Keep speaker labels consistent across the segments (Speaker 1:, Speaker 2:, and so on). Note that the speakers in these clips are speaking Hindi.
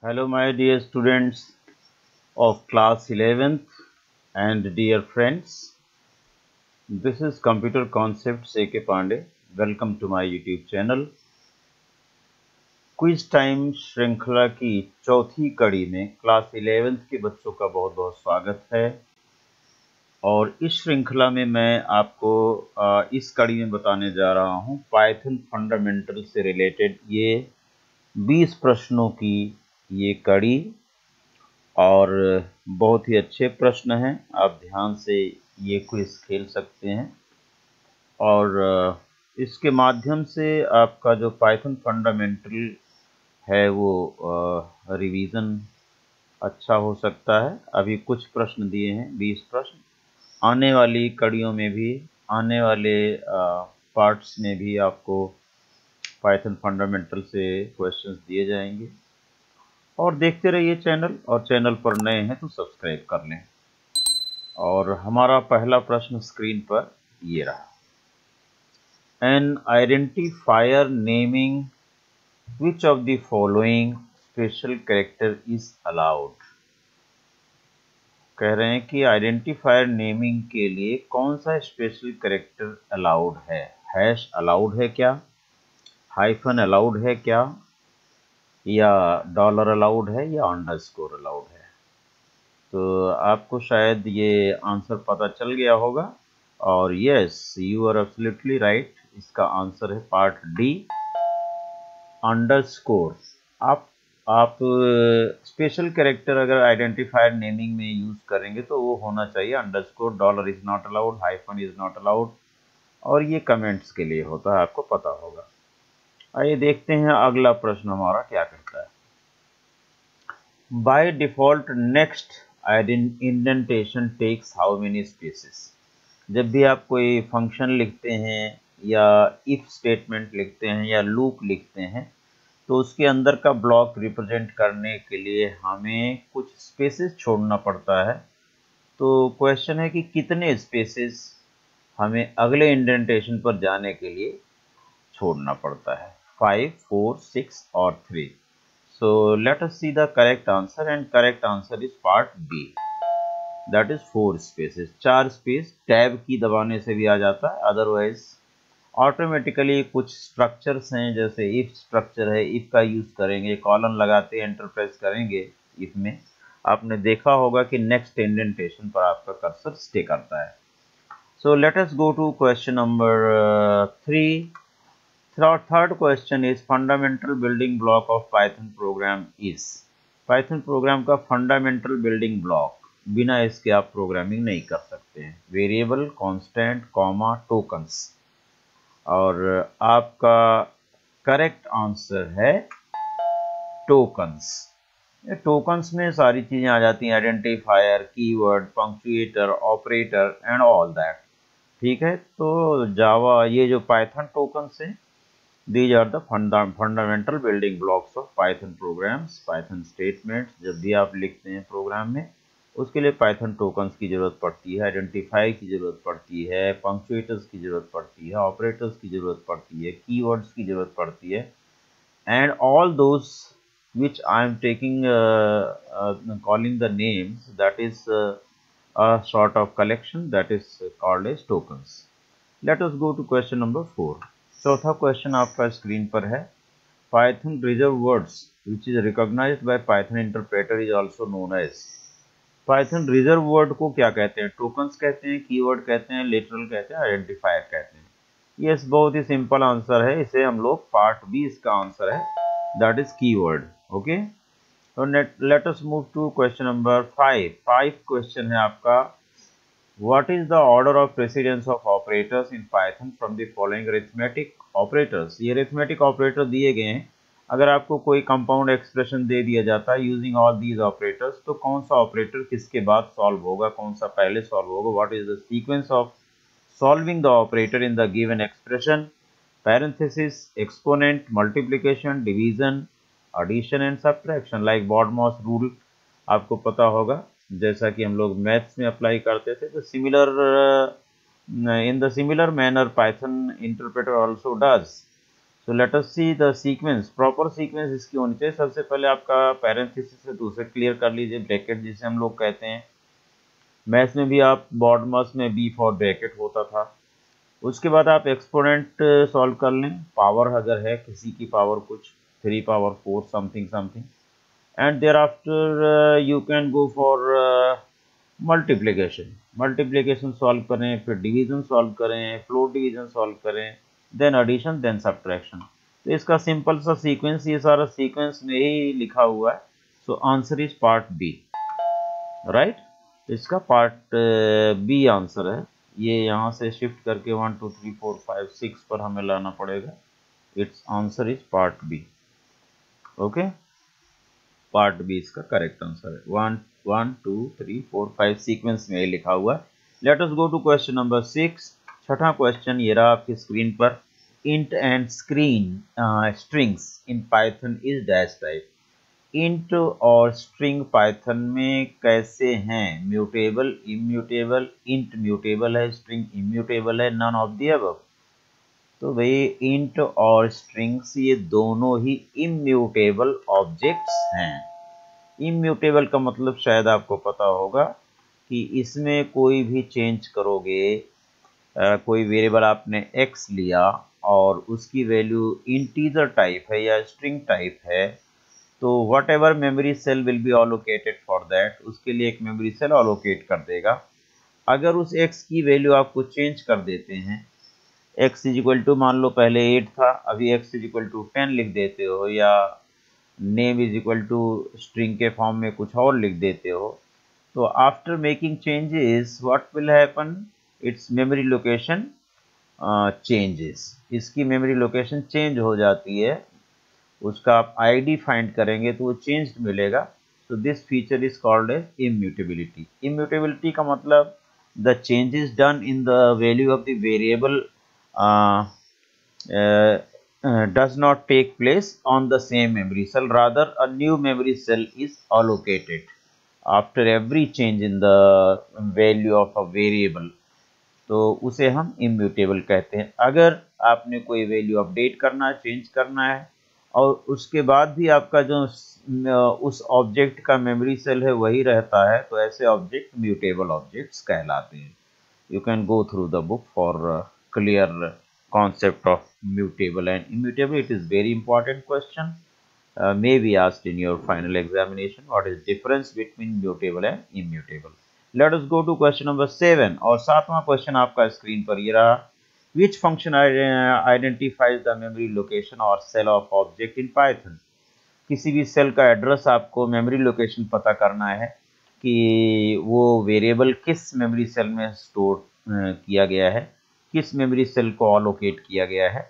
Speaker 1: Hello, my dear students of class 11th and dear friends. This is Computer Concepts A.K. Pandey. Welcome to my YouTube channel. Quiz time श्रृंखला की चौथी कड़ी में क्लास 11th के बच्चों का बहुत बहुत स्वागत है। और इस श्रृंखला में मैं आपको इस कड़ी में बताने जा रहा हूं पाइथन फंडामेंटल से रिलेटेड ये 20 प्रश्नों की ये कड़ी, और बहुत ही अच्छे प्रश्न हैं। आप ध्यान से ये क्विज खेल सकते हैं और इसके माध्यम से आपका जो पाइथन फंडामेंटल है वो रिवीजन अच्छा हो सकता है। अभी कुछ प्रश्न दिए हैं, 20 प्रश्न। आने वाली कड़ियों में भी, आने वाले पार्ट्स में भी आपको पाइथन फंडामेंटल से क्वेश्चंस दिए जाएंगे। और देखते रहिए चैनल, और चैनल पर नए हैं तो सब्सक्राइब कर लें। और हमारा पहला प्रश्न स्क्रीन पर ये रहा। N identifier naming which of the following special character is allowed. कह रहे हैं कि आइडेंटिफायर नेमिंग के लिए कौन सा स्पेशल कैरेक्टर अलाउड है। हैश अलाउड है क्या, हाइफन अलाउड है क्या, या डॉलर अलाउड है, या अंडरस्कोर अलाउड है। तो आपको शायद ये आंसर पता चल गया होगा। और yes, you are absolutely right. इसका आंसर है पार्ट डी, अंडरस्कोर। आप स्पेशल कैरेक्टर अगर आइडेंटिफायर नेमिंग में यूज करेंगे तो वो होना चाहिए underscore. Dollar is not allowed, hyphen is not allowed. और ये कमेंट्स के लिए होता है, आपको पता होगा। आइए देखते हैं अगला प्रश्न हमारा क्या कहता है। By default next indentation takes how many spaces. जब भी आप कोई फंक्शन लिखते हैं या इफ स्टेटमेंट लिखते हैं या लूप लिखते हैं तो उसके अंदर का ब्लॉक रिप्रेजेंट करने के लिए हमें कुछ स्पेसेस छोड़ना पड़ता है। तो क्वेश्चन है कि कितने स्पेसेस हमें अगले इंडेंटेशन पर जाने के लिए छोड़ना पड़ता है। 5, 4, 6 और 3। So let us see the correct answer, and correct answer is part B, that is 4 spaces। 4 space tab की दबाने से भी आ जाता है, अदरवाइज ऑटोमेटिकली कुछ स्ट्रक्चर्स हैं, जैसे इफ स्ट्रक्चर है, इफ का यूज करेंगे, कॉलन लगाते एंटर प्रेस करेंगे इफ में। आपने देखा होगा कि नेक्स्ट इंडेंटेशन पर आपका कर्सर स्टे करता है। So let us go to question number 3। Third question is fundamental building block of Python program is। Python program का फंडामेंटल बिल्डिंग ब्लॉक, बिना इसके आप प्रोग्रामिंग नहीं कर सकते हैं। Variable, constant, comma, tokens. और आपका करेक्ट आंसर है टोकन्स। टोकन्स में सारी चीजें आ जाती हैं, identifier, keyword, punctuator, operator and all that. ठीक है, तो जावा ये जो पाइथन टोकन्स हैं, these are the fundamental building blocks of Python programs, Python statements। जब भी आप लिखते हैं प्रोग्राम में, उसके लिए Python tokens की जरूरत पड़ती है, आइडेंटिफाई की जरूरत पड़ती है, पंक्चुएटर्स की जरूरत पड़ती है, ऑपरेटर्स की जरूरत पड़ती है, कीवर्ड्स की जरूरत पड़ती है, and all those which I am taking calling the names, that is a sort of collection that is called as tokens। Let us go to question number 4। चौथा क्वेश्चन आपका स्क्रीन पर है। Python reserved words which is recognized by Python interpreter is also known as. Python reserve word को क्या कहते हैं? टोकन्स कहते हैं, कीवर्ड कहते हैं, लिटरल कहते हैं, आइडेंटिफायर कहते हैं। यस, बहुत ही सिंपल आंसर है। इसे हम लोग पार्ट बी इसका आंसर है, दैट इज कीवर्ड। ओके, तो let us move to question number 5। 5 question है आपका। What is the order of precedence of operators in Python from the following arithmetic operators। ये arithmetic operator दिए गए हैं। अगर आपको कोई कंपाउंड एक्सप्रेशन दे दिया जाता है यूजिंग ऑल दीज ऑपरेटर्स, तो कौन सा ऑपरेटर किसके बाद सॉल्व होगा, कौन सा पहले सॉल्व होगा। What is the sequence of solving the operator in the given expression. Parenthesis, exponent, multiplication, division, addition and subtraction, like BODMAS rule आपको पता होगा, जैसा कि हम लोग मैथ्स में अप्लाई करते थे। तो similar in the similar manner Python interpreter also does. So let us see the sequence, proper sequence इसकी होनी चाहिए। सबसे पहले आपका पैरेंथेसिस से दूसरे क्लियर कर लीजिए, ब्रैकेट जिसे हम लोग कहते हैं। मैथ्स में भी आप बोर्ड मास में बी फॉर ब्रैकेट होता था। उसके बाद आप एक्सपोनेंट सॉल्व कर लें, पावर अगर है किसी की पावर कुछ 3 power 4 something something, and thereafter you can go for multiplication. Multiplication solve करें, फिर डिवीजन सॉल्व करें, फ्लोर डिवीजन सॉल्व करें, देन एडिशन, देन सब्ट्रैक्शन। तो इसका सिंपल सा सीक्वेंस, ये सारा सीक्वेंस में ही लिखा हुआ है। So answer is part B, right. इसका पार्ट बी आंसर है। ये यहाँ से शिफ्ट करके 1 2 3 4 5 6 पर हमें लाना पड़ेगा। Its answer is part B. Okay, part B इसका करेक्ट आंसर है। 1 1 2 3 4 5 सीक्वेंस में ही लिखा हुआ है। Let us go to question number 6। छठा क्वेश्चन ये रहा आपकी स्क्रीन पर। Int and strings in Python is dash type. Int और स्ट्रिंग पाइथन में कैसे हैं? म्यूटेबल, इम्यूटेबल, इंट म्यूटेबल है, स्ट्रिंग इम्यूटेबल है, नन ऑफ द अबव। तो भाई इंट और स्ट्रिंग्स ये दोनों ही इम्यूटेबल ऑब्जेक्ट्स हैं। इम्यूटेबल का मतलब शायद आपको पता होगा कि इसमें कोई भी चेंज करोगे, कोई वेरिएबल आपने x लिया और उसकी वैल्यू इंटीजर टाइप है या स्ट्रिंग टाइप है, तो whatever memory cell will be allocated for that, उसके लिए एक मेमोरी सेल अलोकेट कर देगा। अगर उस x की वैल्यू आपको चेंज कर देते हैं, x इज इक्वल टू मान लो पहले 8 था, अभी x इज इक्वल टू 10 लिख देते हो, या name is equal to string के फॉर्म में कुछ और लिख देते हो, तो after making changes what will happen, its memory location changes. इसकी मेमोरी लोकेशन चेंज हो जाती है, उसका आप आईडी फाइंड करेंगे तो वो चेंज्ड मिलेगा। तो this feature is called as immutability. Immutability का मतलब the changes done in the value of the variable does not take place on the same memory cell, rather a new memory cell is allocated after every change in the value of a variable। तो उसे हम इम्यूटेबल कहते हैं। अगर आपने कोई वैल्यू अपडेट करना है, चेंज करना है, और उसके बाद भी आपका जो उस ऑब्जेक्ट का मेमोरी सेल है वही रहता है, तो ऐसे ऑब्जेक्ट म्यूटेबल ऑब्जेक्ट्स कहलाते हैं। You can go through the book for clear concept of mutable and immutable. It is very important question, may be asked in your final examination. What is difference between mutable and immutable? Let us go to question number 7 और 7वां क्वेश्चन आपका स्क्रीन पर ये रहा। Which function identifies the memory location or cell of object in Python? किसी भी सेल का एड्रेस आपको मेमोरी लोकेशन पता करना है कि वो वेरिएबल किस मेमोरी सेल में स्टोर किया गया है, किस मेमोरी सेल को अलोकेट किया गया है,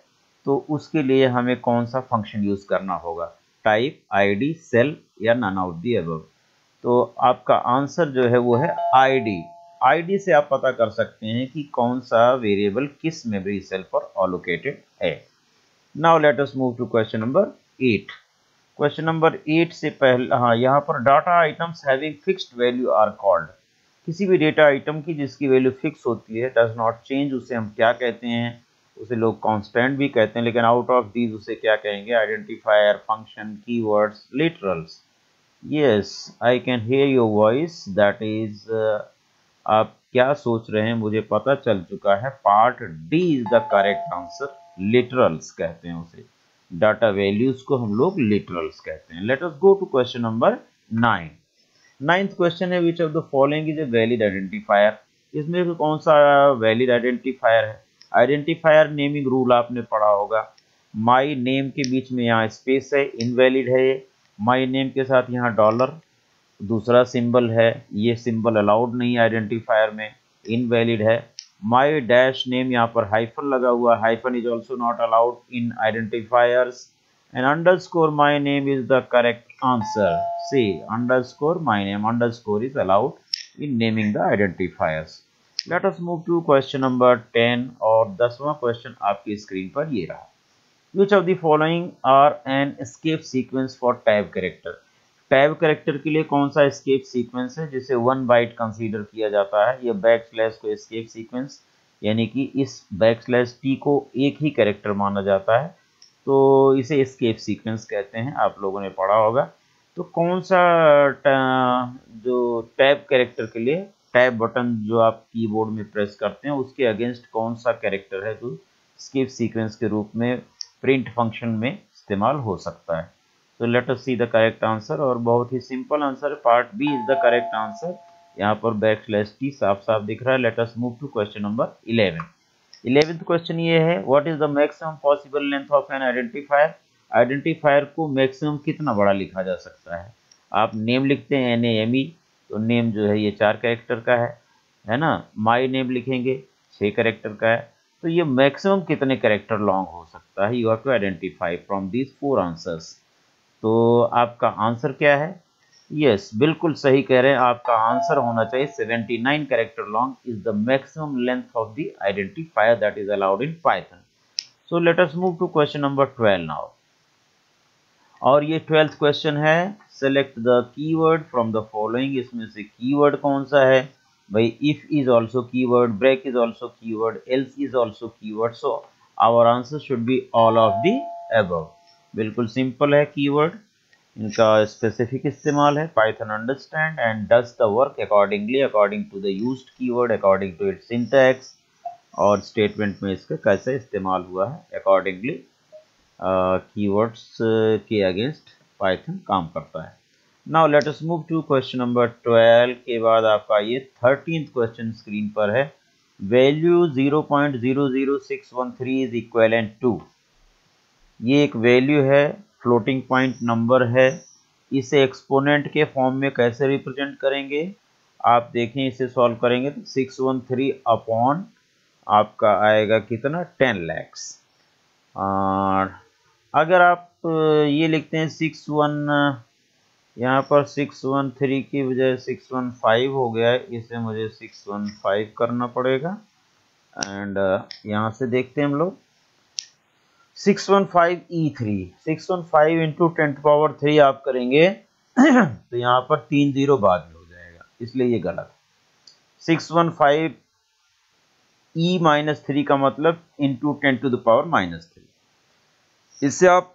Speaker 1: तो उसके लिए हमें कौन सा फंक्शन यूज करना होगा, टाइप, आईडी, सेल या नन ऑफ द अबव। तो आपका आंसर जो है वो है आईडी। आईडी से आप पता कर सकते हैं कि कौन सा वेरिएबल किस मेमोरी सेल पर अलोकेटेड है। Now let us move to question number 8। Question number 8 से पहले यहाँ पर data items having fixed value are called. किसी भी डेटा आइटम की जिसकी वैल्यू फिक्स होती है, डज नॉट चेंज, उसे हम क्या कहते हैं? उसे लोग कांस्टेंट भी कहते हैं, लेकिन आउट ऑफ दीज उसे क्या कहेंगे? Identifier, function, keywords, literals. Yes, I can hear your voice, that is आप क्या सोच रहे हैं मुझे पता चल चुका है। Part D is the correct answer. Literals कहते हैं उसे, डाटा वैल्यूज को हम लोग लिटरल्स कहते हैं। Let us go to question number 9। Ninth question है, which of the following is a valid identifier. इसमें से कौन सा वैलिड आइडेंटिफायर है? आइडेंटिफायर नेमिंग रूल आपने पढ़ा होगा। माई नेम के बीच में यहाँ स्पेस है, इनवैलिड है ये। माई नेम के साथ यहाँ डॉलर दूसरा सिंबल है, ये सिंबल अलाउड नहीं आइडेंटिफायर में, इनवैलिड है। माई डैश नेम, यहाँ पर हाइफन लगा हुआ, hyphen is also not allowed in identifiers. And underscore my name is the correct answer. C, underscore my name, underscore is allowed in naming the identifiers. Let us move to question number 10 और 10वां क्वेश्चन आपकी स्क्रीन पर ये रहा। Which of the following are an escape sequence for tab character? Tab character के लिए कौन सा एस्केप सीक्वेंस है जिसे 1 बाइट कंसीडर किया जाता है? यह बैकस्लैश को एस्केप सीक्वेंस, यानी कि इस बैकस्लैश टी को एक ही कैरेक्टर माना जाता है, तो इसे एस्केप सीक्वेंस कहते हैं, आप लोगों ने पढ़ा होगा। तो कौन सा जो टैब कैरेक्टर के लिए टैब बटन जो आप कीबोर्ड में प्रेस करते हैं उसके अगेंस्ट कौन सा कैरेक्टर है जो एस्केप सीक्वेंस के रूप में प्रिंट फंक्शन में इस्तेमाल हो सकता है। तो let us see the correct answer, और बहुत ही simple answer, part B is the correct answer. यहाँ पर _t साफ साफ दिख रहा है। Let us move to question number 11। 11th question ये है, what is the maximum possible length of an identifier. Identifier को मैक्सिमम कितना बड़ा लिखा जा सकता है। आप नेम लिखते हैं NAME, तो नेम जो है ये 4 कैरेक्टर का है ना। माई नेम लिखेंगे 6 कैरेक्टर का है। तो ये मैक्सिमम कितने कैरेक्टर लॉन्ग हो सकता है, you have to identify from these 4 answers. तो आपका आंसर क्या है? यस, बिल्कुल सही कह रहे हैं, आपका आंसर होना चाहिए 79 character long is the maximum length of the identifier that is allowed in Python. So let us move to question number 12 now. और ये 12th क्वेश्चन है, select the keyword from the following. इसमें से कीवर्ड कौन सा है भाई? If is also keyword, break is also keyword, else is also keyword. So our answer should be all of the above. बिल्कुल सिंपल है कीवर्ड, इनका स्पेसिफिक इस्तेमाल है। Python understand and does the work accordingly according to the used keyword according to its syntax, और स्टेटमेंट में इसका कैसे इस्तेमाल हुआ है अकॉर्डिंगली कीवर्ड्स के अगेंस्ट पाइथन काम करता है। Now let us move to question number 12 के बाद आपका ये 13th क्वेश्चन स्क्रीन पर है। Value 0.00613 is equivalent to. ये एक वैल्यू है, फ्लोटिंग पॉइंट नंबर है। इसे एक्सपोनेंट के फॉर्म में कैसे रिप्रेजेंट करेंगे? आप देखें, इसे सॉल्व करेंगे तो 613 अपॉन आपका आएगा कितना? 10 lakhs। और अगर आप ये लिखते हैं 61, यहाँ पर 613 की बजाय 615 हो गया है, इसे मुझे 615 करना पड़ेगा। एंड यहाँ से देखते हैं हम लोग 615E3, 615 इंटू 10⁻³ आप करेंगे तो यहाँ पर 3 0 बाद में हो जाएगा, इसलिए ये गलत है। 615E-3 का मतलब इंटू 10⁻⁻3। इससे आप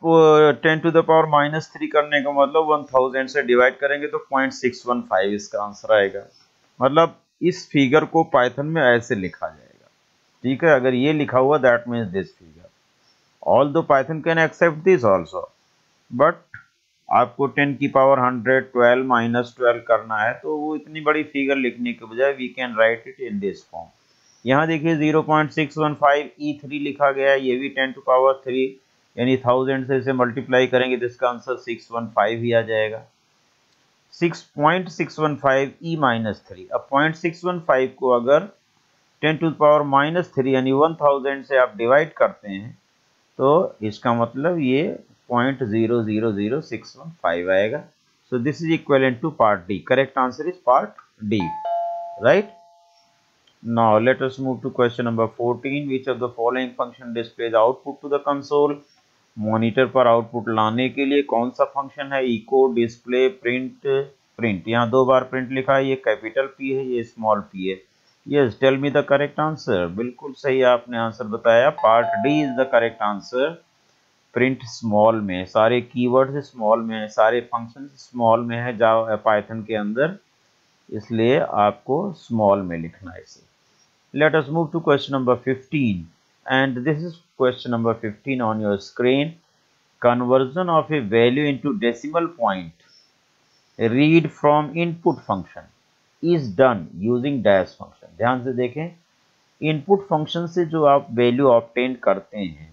Speaker 1: 10⁻⁻³ करने का मतलब 1000 से डिवाइड करेंगे तो 0.615 इसका आंसर आएगा। मतलब इस फिगर को पाइथन में ऐसे लिखा जाएगा, ठीक है। अगर ये लिखा हुआ that means this figure. Although Python can accept this also, but आपको 10⁻100 12 -12 करना है तो वो इतनी बड़ी फिगर लिखने के बजाय we can write it in this form. यहाँ देखिए 0.615E3 लिखा गया है, ये भी 10⁻³ यानी 1000 से इसे मल्टीप्लाई करेंगे तो इसका आंसर 615 ही आ जाएगा। 6.615E-3। अब 0.615 को अगर 10⁻³ यानी 1000 से आप डिवाइड करते हैं तो इसका मतलब ये 0.000615 आएगा। So this is equivalent to part D. Correct answer is part D, right. Now let us move to question number 14। Which of the following function displays output to the console. Monitor पर आउटपुट लाने के लिए कौन सा फंक्शन है? Eco, display, print. प्रिंट, यहाँ 2 बार प्रिंट लिखा है, ये कैपिटल P है, ये स्मॉल p है। Yes, tell me the correct answer. बिल्कुल सही आपने आंसर बताया, part D is the correct answer. Print small में, सारे कीवर्ड्स स्मॉल में है, सारे फंक्शंस स्मॉल में है जावा पाइथन के अंदर, इसलिए आपको स्मॉल में लिखना है इसे। Let us move to question number 15 and this is question number 15 on your screen. Conversion of a value into decimal point read from input function is done using dash function. ध्यान से देखें, इनपुट फंक्शन से जो आप वैल्यू ऑब्टेन करते हैं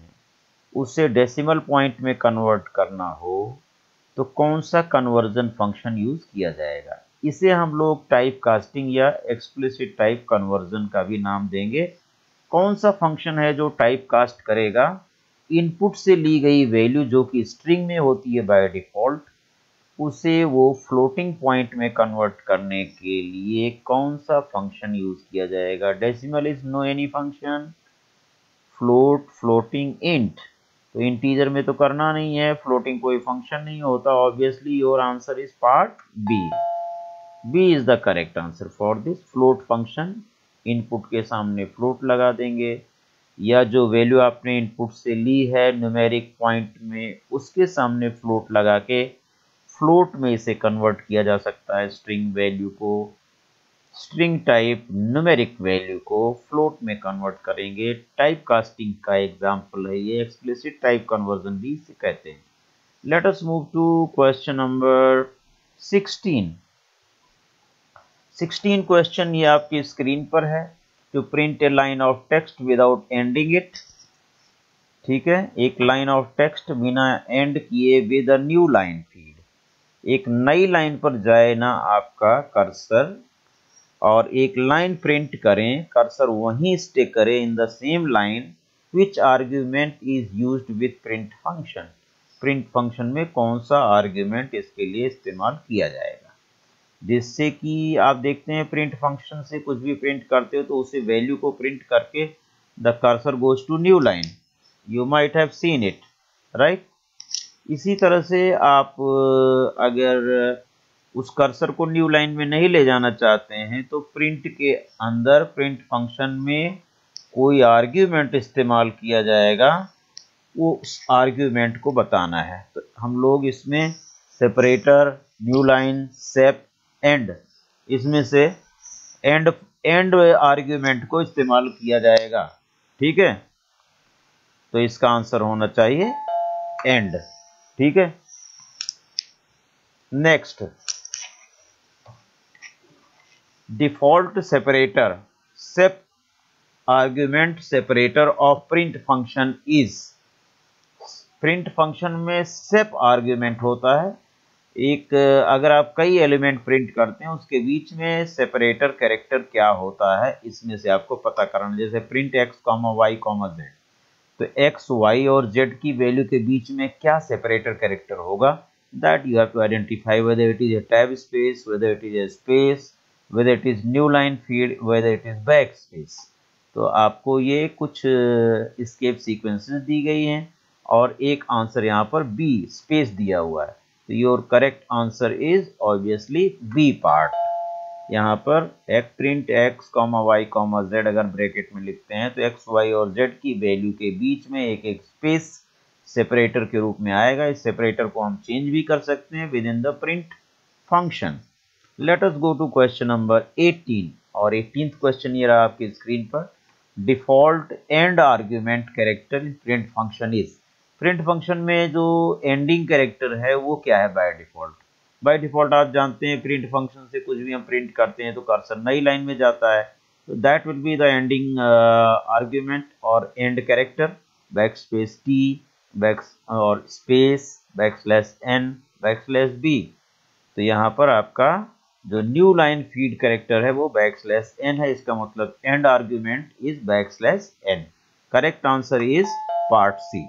Speaker 1: उसे डेसिमल पॉइंट में कन्वर्ट करना हो तो कौन सा कन्वर्जन फंक्शन यूज किया जाएगा? इसे हम लोग टाइप कास्टिंग या एक्सप्लिसिट टाइप कन्वर्जन का भी नाम देंगे। कौन सा फंक्शन है जो टाइप कास्ट करेगा इनपुट से ली गई वैल्यू जो कि स्ट्रिंग में होती है बाय डिफॉल्ट, उसे वो फ्लोटिंग पॉइंट में कन्वर्ट करने के लिए कौन सा फंक्शन यूज किया जाएगा? Decimal is no any function, float, floating, int. तो इंटीजर में तो करना नहीं है, फ्लोटिंग कोई फंक्शन नहीं होता। Obviously your answer is part B. B is the correct answer for this float function. Input के सामने फ्लोट लगा देंगे या जो वैल्यू आपने इनपुट से ली है न्यूमेरिक पॉइंट में, उसके सामने फ्लोट लगा के फ्लोट में इसे कन्वर्ट किया जा सकता है। स्ट्रिंग वैल्यू को, स्ट्रिंग टाइप न्यूमेरिक वैल्यू को फ्लोट में कन्वर्ट करेंगे। टाइप कास्टिंग का एग्जाम्पल है ये, एक्सप्लिसिट टाइप कन्वर्जन भी इसे कहते हैं। Let us move to question number 16। 16 question ये आपकी स्क्रीन पर है। To print a line of text without ending it. ठीक है, एक लाइन ऑफ टेक्स्ट बिना एंड किए with a new line feed. एक नई लाइन पर जाए ना आपका कर्सर और एक लाइन प्रिंट करें, कर्सर वहीं स्टे करे in the same line, which argument is used with print function. Print function में कौन सा आर्ग्यूमेंट इसके लिए इस्तेमाल किया जाएगा, जिससे कि आप देखते हैं प्रिंट फंक्शन से कुछ भी प्रिंट करते हो तो उसे वैल्यू को प्रिंट करके the cursor goes to new line. You might have seen it, right. इसी तरह से आप अगर उस कर्सर को न्यू लाइन में नहीं ले जाना चाहते हैं तो प्रिंट के अंदर प्रिंट फंक्शन में कोई आर्ग्यूमेंट इस्तेमाल किया जाएगा, वो उस आर्ग्यूमेंट को बताना है। तो हम लोग इसमें separator, new line, shape, and, इसमें से एंड आर्ग्यूमेंट को इस्तेमाल किया जाएगा। ठीक है, तो इसका आंसर होना चाहिए एंड। ठीक है, next, default separator, shape argument separator of print function is. Print function में सेप आर्ग्यूमेंट होता है। एक अगर आप कई एलिमेंट प्रिंट करते हैं उसके बीच में सेपरेटर कैरेक्टर क्या होता है, इसमें से आपको पता करना। जैसे प्रिंट x, y, z, तो x, y और z की वैल्यू के बीच में क्या सेपरेटर कैरेक्टर होगा, that you have to identify whether it is a tab space, whether it is a space, whether it is new line feed, whether it is back space. तो आपको ये कुछ एस्केप सीक्वेंसेस दी गई हैं और एक आंसर यहाँ पर बी स्पेस दिया हुआ है। तो your correct answer is obviously B part. यहाँ पर एक प्रिंट x, y, z अगर ब्रैकेट में लिखते हैं तो x, y और z की वैल्यू के बीच में एक एक स्पेस सेपरेटर के रूप में आएगा। इस सेपरेटर को हम चेंज भी कर सकते हैं within the print function. Let us go to question number 18 और 18th क्वेश्चन ये रहा आपकी स्क्रीन पर। Default end argument character in print function is. Print function में जो एंडिंग कैरेक्टर है वो क्या है बाय डिफॉल्ट। बाय डिफॉल्ट आप जानते हैं प्रिंट फंक्शन से कुछ भी हम प्रिंट करते हैं तो कर्सर नई लाइन में जाता है, तो that will be the ending argument और end character. Back space T, back और space, back slash N, back slash B. तो यहाँ पर आपका जो न्यू लाइन फीड कैरेक्टर है वो बैक स्लैश एन है, इसका मतलब end argument is back slash n. Correct answer is part C.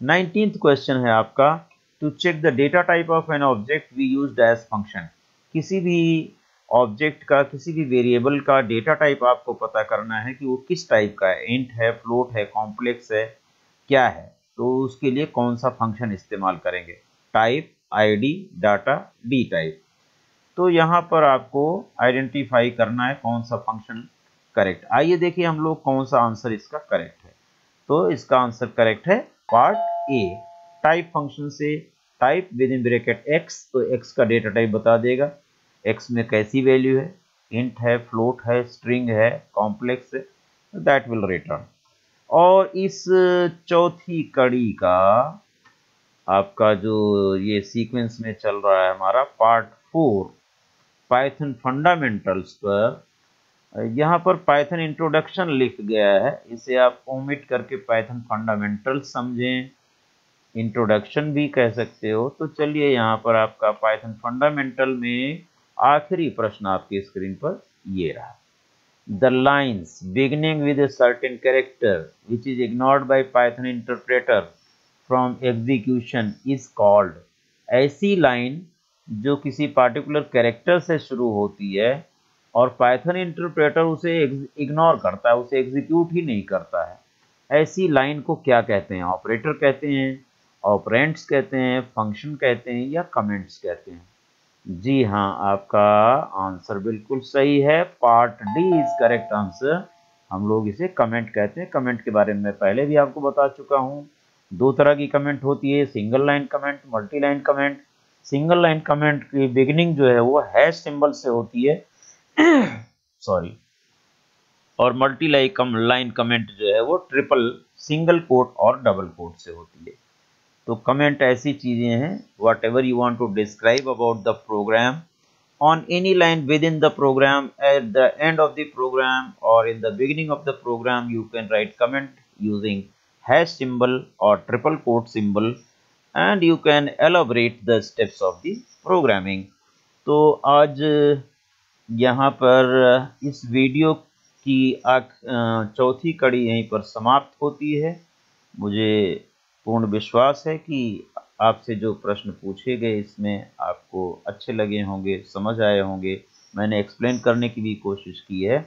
Speaker 1: 19th question है आपका, to check the data type of an object we used as function. किसी भी ऑब्जेक्ट का, किसी भी वेरिएबल का डेटा टाइप आपको पता करना है कि वो किस टाइप का है, इंट है, फ्लोट है, कॉम्प्लेक्स है, क्या है। तो उसके लिए कौन सा फंक्शन इस्तेमाल करेंगे, type, ID, data, D type. तो यहाँ पर आपको आइडेंटिफाई करना है कौन सा फंक्शन करेक्ट। आइए देखिए हम लोग कौन सा आंसर इसका करेक्ट है। तो इसका आंसर करेक्ट है पार्ट ए। टाइप फंक्शन से type with in bracket x, तो एक्स का डेटा टाइप बता देगा, एक्स में कैसी वैल्यू है, इंट है, फ्लोट है, स्ट्रिंग है, कॉम्प्लेक्स है, दैट विल रिटर्न। और इस चौथी कड़ी का आपका जो ये सीक्वेंस में चल रहा है हमारा पार्ट 4 पाइथन फंडामेंटल्स पर, यहाँ पर पाइथन इंट्रोडक्शन लिख गया है, इसे आप ओमिट करके पाइथन फंडामेंटल्स समझें, इंट्रोडक्शन भी कह सकते हो। तो चलिए यहाँ पर आपका पाइथन फंडामेंटल में आखिरी प्रश्न आपकी स्क्रीन पर ये रहा। The lines beginning with a certain character which is ignored bye Python interpreter from execution is called. ऐसी लाइन जो किसी पार्टिकुलर कैरेक्टर से शुरू होती है और पाइथन इंटरप्रेटर उसे इग्नोर करता है, उसे एग्जीक्यूट ही नहीं करता है, ऐसी लाइन को क्या कहते हैं। ऑपरेटर कहते हैं, ऑपरेंड्स कहते हैं, फंक्शन कहते हैं, या कमेंट्स कहते हैं। जी हाँ, आपका आंसर बिल्कुल सही है, part D is correct answer. हम लोग इसे कमेंट कहते हैं। कमेंट के बारे में मैं पहले भी आपको बता चुका हूँ। दो तरह की कमेंट होती है, single line comment, multi line comment. Single line comment की बिगिनिंग जो है वो हैश सिंबल से होती है सॉरी, और मल्टी लाइन कमेंट जो है वो ट्रिपल, सिंगल कोट और डबल कोट से होती है। तो कमेंट ऐसी चीजें हैं, whatever you want to describe about the program on any line within the program, at the end of the program or in the beginning of the program, you can write comment using hash symbol or triple quote symbol, and you can elaborate the steps of the programming. तो आज यहाँ पर इस वीडियो की चौथी कड़ी यहीं पर समाप्त होती है। मुझे पूर्ण विश्वास है कि आपसे जो प्रश्न पूछे गए इसमें आपको अच्छे लगे होंगे, समझ आए होंगे। मैंने एक्सप्लेन करने की भी कोशिश की है,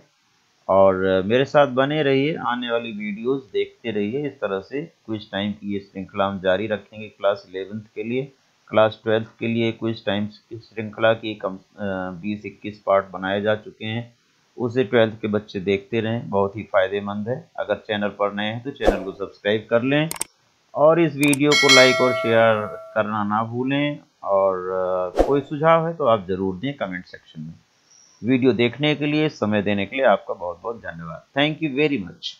Speaker 1: और मेरे साथ बने रहिए, आने वाली वीडियोस देखते रहिए। इस तरह से क्विज टाइम की ये श्रृंखला हम जारी रखेंगे। क्लास 11th के लिए, क्लास 12th के लिए क्विज टाइम की श्रृंखला की कम 20-21 पार्ट बनाए जा चुके हैं। उसे 12th के बच्चे देखते रहें, बहुत ही फायदेमंद है। अगर चैनल पर नए हैं तो चैनल को सब्सक्राइब कर लें, और इस वीडियो को लाइक और शेयर करना ना भूलें। और कोई सुझाव है तो आप ज़रूर दें कमेंट सेक्शन में। वीडियो देखने के लिए, समय देने के लिए आपका बहुत बहुत धन्यवाद। Thank you very much.